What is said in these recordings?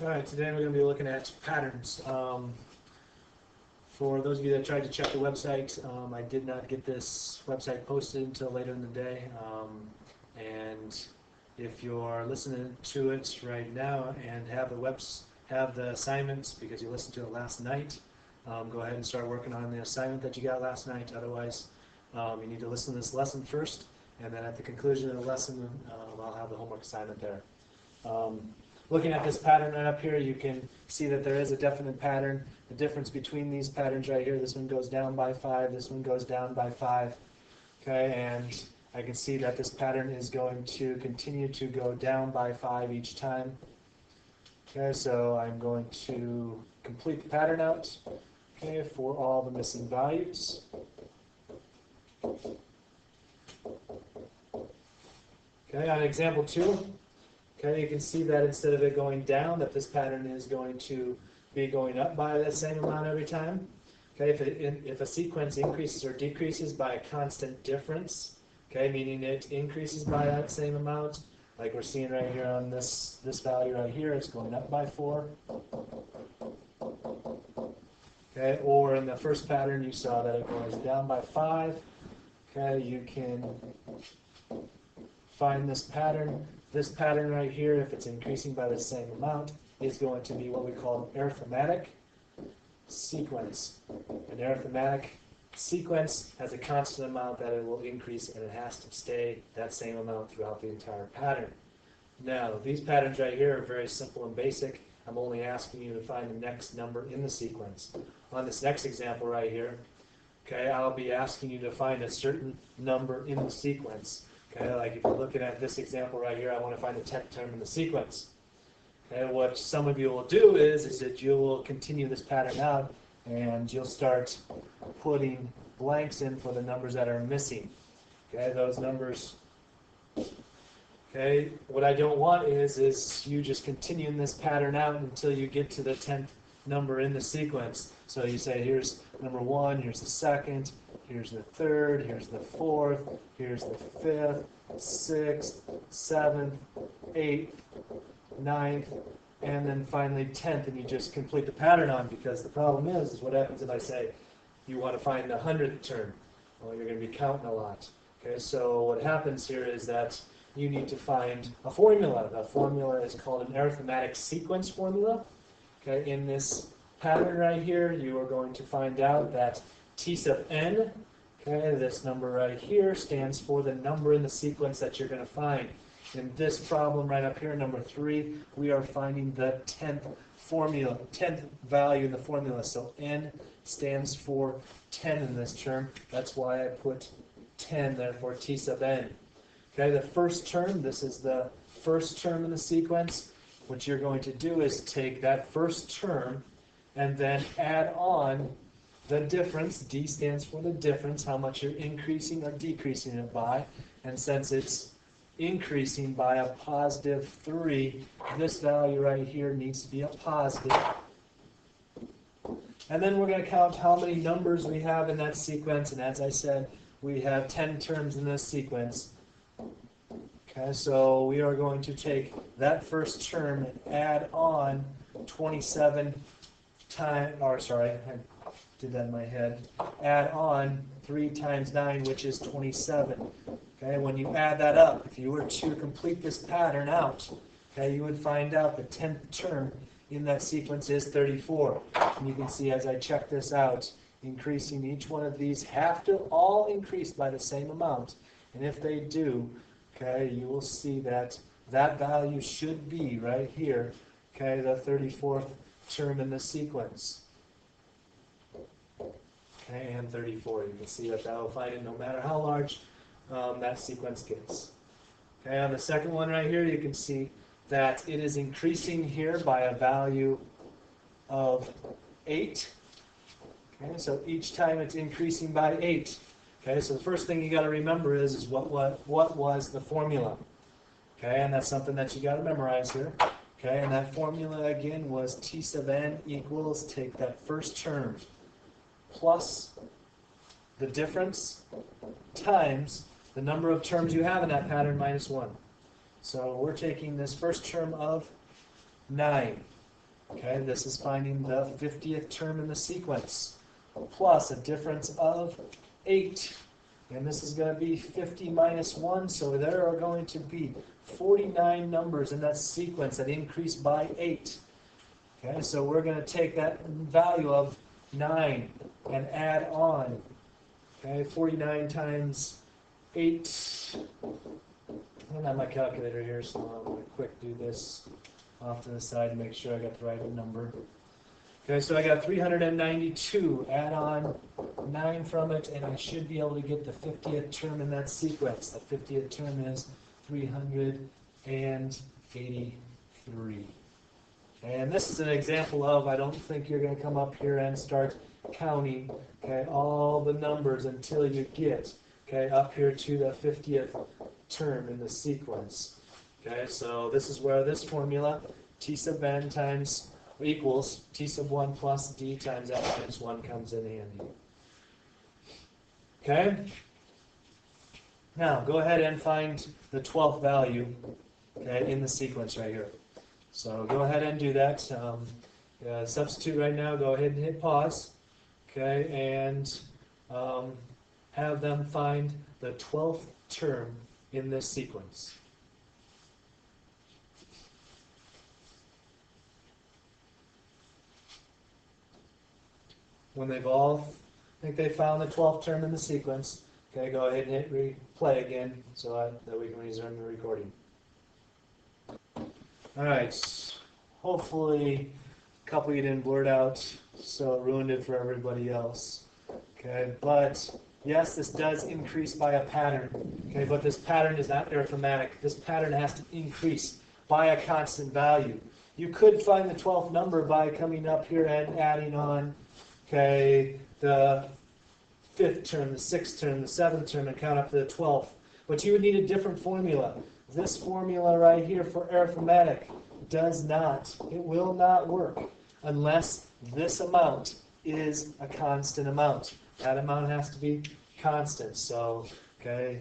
Alright, today we're going to be looking at patterns. For those of you that tried to check the website, I did not get this website posted until later in the day. And if you're listening to it right now and have the assignments because you listened to it last night, go ahead and start working on the assignment that you got last night. Otherwise, you need to listen to this lesson first, and then at the conclusion of the lesson, I'll have the homework assignment there. Looking at this pattern right up here, you can see that there is a definite pattern. The difference between these patterns right here, this one goes down by 5, this one goes down by 5. Okay, and I can see that this pattern is going to continue to go down by 5 each time. Okay, so I'm going to complete the pattern out, okay, for all the missing values. Okay, on example 2, okay, you can see that instead of it going down, that this pattern is going to be going up by the same amount every time. Okay, if a sequence increases or decreases by a constant difference, okay, meaning it increases by that same amount, like we're seeing right here on this value right here, it's going up by 4. Okay, or in the first pattern you saw that it goes down by 5. Okay, you can find this pattern. This pattern right here, if it's increasing by the same amount, is going to be what we call an arithmetic sequence. An arithmetic sequence has a constant amount that it will increase, and it has to stay that same amount throughout the entire pattern. Now, these patterns right here are very simple and basic. I'm only asking you to find the next number in the sequence. On this next example right here, okay, I'll be asking you to find a certain number in the sequence. Okay, like if you're looking at this example right here, I want to find the 10th term in the sequence. Okay, what some of you will do is that you will continue this pattern out, and you'll start putting blanks in for the numbers that are missing. Okay, those numbers. Okay, what I don't want is you just continuing this pattern out until you get to the 10th number in the sequence. So you say, here's number 1, here's the 2nd, here's the 3rd, here's the 4th, here's the 5th, 6th, 7th, 8th, 9th, and then finally 10th, and you just complete the pattern on, because the problem is what happens if I say you want to find the 100th term? Well, you're going to be counting a lot. Okay, so what happens here is that you need to find a formula. The formula is called an arithmetic sequence formula. Okay, in this pattern right here, you are going to find out that T sub n, okay, this number right here, stands for the number in the sequence that you're going to find. In this problem right up here, number 3, we are finding the 10th formula, 10th value in the formula. So n stands for 10 in this term. That's why I put 10 there for T sub n. Okay, the first term, this is the first term in the sequence. What you're going to do is take that first term and then add on the difference. D stands for the difference, how much you're increasing or decreasing it by. And since it's increasing by a positive 3, this value right here needs to be a positive. And then we're going to count how many numbers we have in that sequence. And as I said, we have 10 terms in this sequence. Okay, so we are going to take that first term and add on 27 times, or sorry, I did that in my head. Add on 3 times 9, which is 27. Okay, when you add that up, if you were to complete this pattern out, okay, you would find out the 10th term in that sequence is 34. And you can see as I check this out, increasing each one of these have to all increase by the same amount. And if they do, okay, you will see that that value should be right here, okay, the 34th term in the sequence. Okay, and 34. You can see that will find it no matter how large that sequence gets. Okay, on the second one right here, you can see that it is increasing here by a value of 8. Okay, so each time it's increasing by 8. Okay, so the first thing you got to remember is what was the formula. Okay, and that's something that you got to memorize here. Okay, and that formula again was T sub n equals, take that first term plus the difference times the number of terms you have in that pattern minus 1. So we're taking this first term of 9. Okay, this is finding the 50th term in the sequence, plus a difference of 8. And this is going to be 50 minus 1, so there are going to be 49 numbers in that sequence that increase by 8. Okay, so we're going to take that value of 9 and add on. Okay, 49 times 8. I don't have my calculator here, so I'm going to quick do this off to the side to make sure I got the right number. Okay, so I got 392. Add on 9 from it, and I should be able to get the 50th term in that sequence. The 50th term is 383. And this is an example of, I don't think you're going to come up here and start counting, okay, all the numbers until you get, okay, up here to the 50th term in the sequence. Okay, so this is where this formula, t sub n times equals t sub 1 plus d times n minus 1 comes in handy. Okay? Now, go ahead and find the 12th value, okay, in the sequence right here. So go ahead and do that. Substitute right now. Go ahead and hit pause, okay, and have them find the 12th term in this sequence. When they've all think they found the 12th term in the sequence, okay, go ahead and hit replay again so that we can resume the recording. All right, hopefully a couple you didn't blurt out, so it ruined it for everybody else. Okay, but yes, this does increase by a pattern. Okay, but this pattern is not arithmetic. This pattern has to increase by a constant value. You could find the 12th number by coming up here and adding on, okay, the 5th term, the 6th term, the 7th term, and count up to the 12th. But you would need a different formula. This formula right here for arithmetic does not, it will not work unless this amount is a constant amount. That amount has to be constant. So, okay,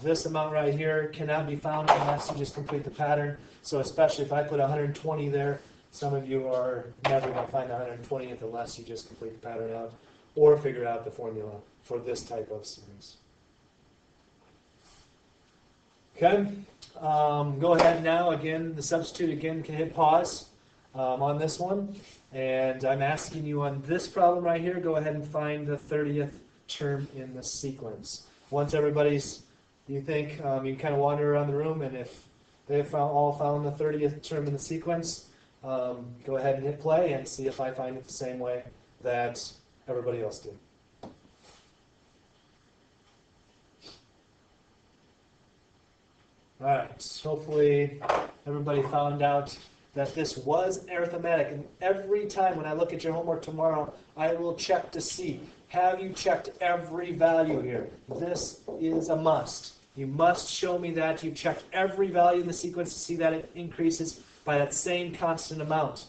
this amount right here cannot be found unless you just complete the pattern. So especially if I put 120 there, some of you are never going to find the 120th unless you just complete the pattern out or figure out the formula for this type of series. Okay, go ahead now. Again, the substitute again can hit pause on this one. And I'm asking you on this problem right here, go ahead and find the 30th term in the sequence. Once everybody's, you think, you can kind of wander around the room, and if they've all found the 30th term in the sequence, go ahead and hit play and see if I find it the same way that everybody else did. All right, hopefully everybody found out that this was arithmetic. And every time when I look at your homework tomorrow, I will check to see, have you checked every value here? This is a must. You must show me that you checked every value in the sequence to see that it increases by that same constant amount.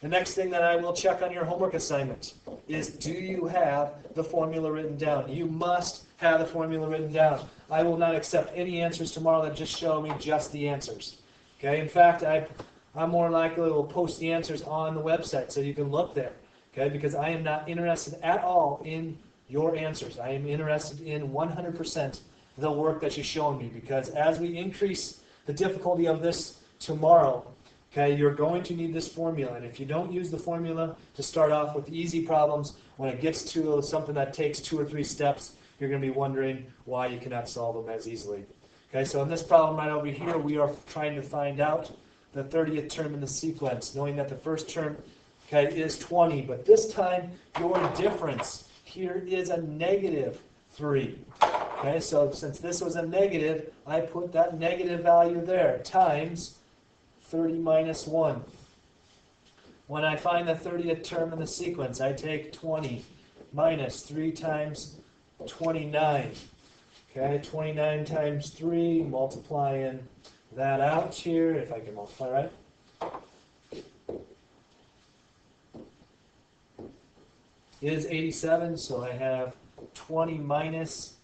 The next thing that I will check on your homework assignment is, do you have the formula written down? You must have the formula written down. I will not accept any answers tomorrow that just show me just the answers. Okay. In fact, I'm more likely will post the answers on the website so you can look there. Okay, because I am not interested at all in your answers. I am interested in 100% the work that you're showing me, because as we increase the difficulty of this tomorrow, okay, you're going to need this formula. And if you don't use the formula to start off with easy problems, when it gets to something that takes 2 or 3 steps, you're going to be wondering why you cannot solve them as easily. Okay, so in this problem right over here, we are trying to find out the 30th term in the sequence, knowing that the first term, okay, is 20. But this time, your difference here is a -3. Okay, so since this was a negative, I put that negative value there, times 30 minus 1. When I find the 30th term in the sequence, I take 20 minus 3 times 29. Okay, 29 times 3, multiplying that out here, if I can multiply right. Is 87, so I have 20 minus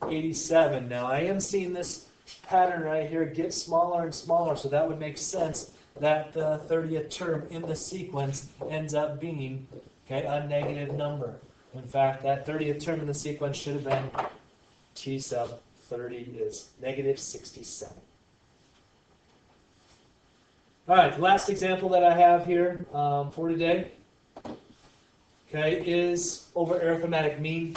87. Now I am seeing this pattern right here get smaller and smaller, so that would make sense that the 30th term in the sequence ends up being, okay, a negative number. In fact, that 30th term in the sequence should have been t sub 30 is negative 67. All right, the last example that I have here for today, okay, is over arithmetic mean.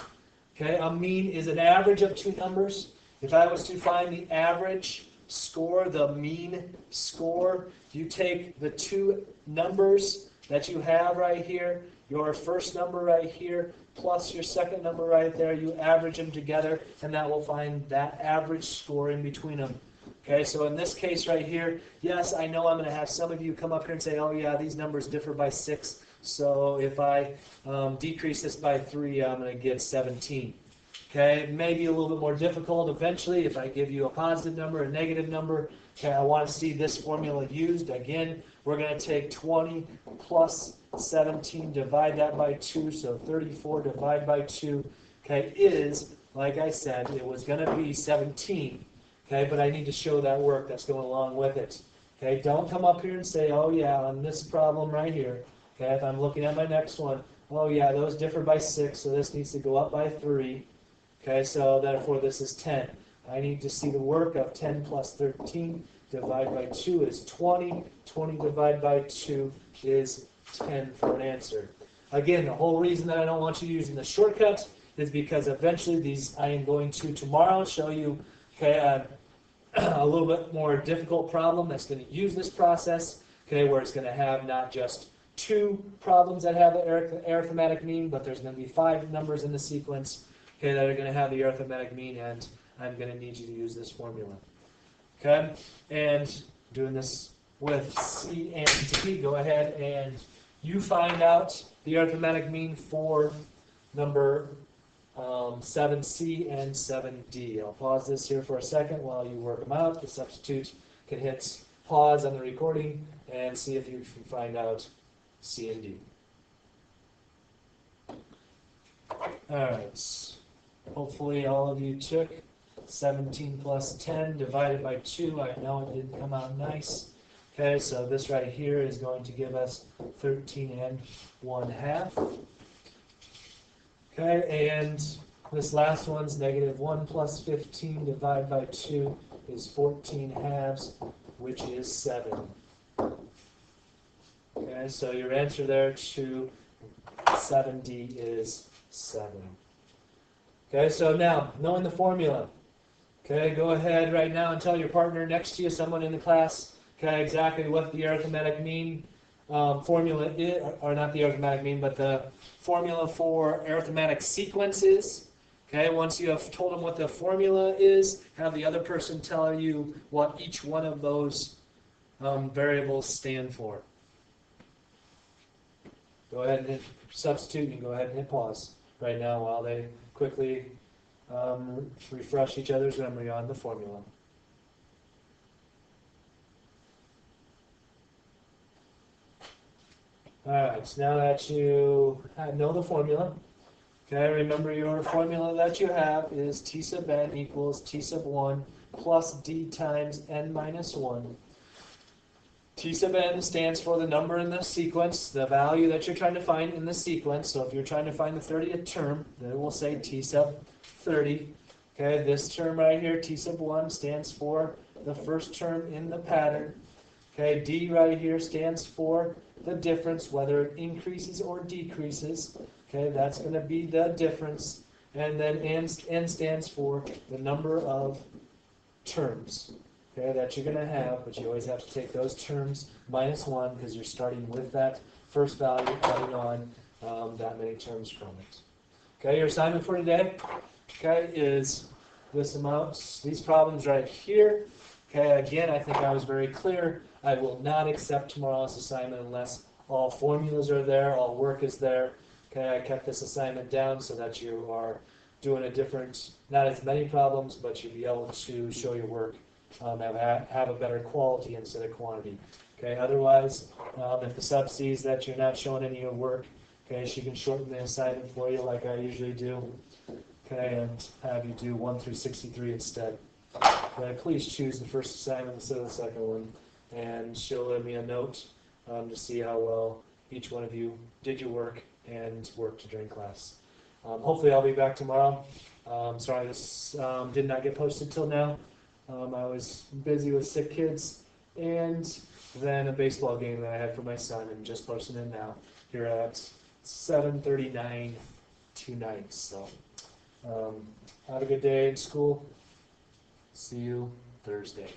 Okay, a mean is an average of two numbers. If I was to find the average score, the mean score, you take the two numbers that you have right here, your first number right here, plus your second number right there, you average them together, and that will find that average score in between them. Okay, so in this case right here, yes, I know I'm going to have some of you come up here and say, oh yeah, these numbers differ by 6, so if I decrease this by 3, I'm going to get 17. Okay, maybe a little bit more difficult eventually if I give you a positive number, a negative number. Okay, I want to see this formula used. Again, we're going to take 20 plus 17, divide that by 2, so 34 divided by 2, okay, is, like I said, it was going to be 17. Okay, but I need to show that work that's going along with it. Okay, don't come up here and say, oh yeah, on this problem right here, okay, if I'm looking at my next one, oh yeah, those differ by 6, so this needs to go up by 3. Okay, so therefore this is 10. I need to see the work of 10 plus 13 divided by 2 is 20. 20 divided by 2 is 10 for an answer. Again, the whole reason that I don't want you using the shortcut is because eventually these I am going to tomorrow show you, okay, a little bit more difficult problem that's going to use this process, okay, where it's going to have not just two problems that have the arithmetic mean, but there's going to be 5 numbers in the sequence, okay, that are going to have the arithmetic mean, and I'm going to need you to use this formula. Okay, and doing this with C and D, go ahead and you find out the arithmetic mean for number 7C and 7D. I'll pause this here for a second while you work them out. The substitute can hit pause on the recording and see if you can find out C and D. Alright, hopefully all of you took 17 plus 10 divided by 2. I know it didn't come out nice. Okay, so this right here is going to give us 13 and 1/2. Okay, and this last one's negative 1 plus 15 divided by 2 is 14/2, which is 7. Okay, so your answer there to 7D is 7. Okay, so now, knowing the formula, okay, go ahead right now and tell your partner next to you, someone in the class, okay, exactly what the arithmetic mean formula is, or not the arithmetic mean, but the formula for arithmetic sequence is. Okay, once you have told them what the formula is, have the other person tell you what each one of those variables stand for. Go ahead and hit substitute and go ahead and hit pause right now while they quickly refresh each other's memory on the formula. Alright, so now that you know the formula, okay, remember your formula that you have is T sub n equals T sub 1 plus D times n minus 1. T sub n stands for the number in the sequence, the value that you're trying to find in the sequence. So if you're trying to find the 30th term, then we'll say T sub 30. Okay, this term right here, T sub 1, stands for the first term in the pattern. Okay, D right here stands for the difference, whether it increases or decreases. Okay, that's going to be the difference. And then N stands for the number of terms, okay, that you're going to have, but you always have to take those terms minus 1 because you're starting with that first value, adding on that many terms from it. Okay, your assignment for today, okay, is this amount, these problems right here. Okay, again, I think I was very clear. I will not accept tomorrow's assignment unless all formulas are there, all work is there. Okay, I kept this assignment down so that you are doing a different, not as many problems, but you'll be able to show your work, have a better quality instead of quantity. Okay, otherwise, if the sub sees that you're not showing any of your work, okay, she can shorten the assignment for you like I usually do, okay, and have you do 1 through 63 instead. Okay, please choose the first assignment instead of the second one. and she'll leave me a note to see how well each one of you did your work and worked during class. Hopefully I'll be back tomorrow. Sorry this did not get posted till now. I was busy with sick kids and then a baseball game that I had for my son, and just posting it now here at 7:39 tonight. So have a good day in school. See you Thursday.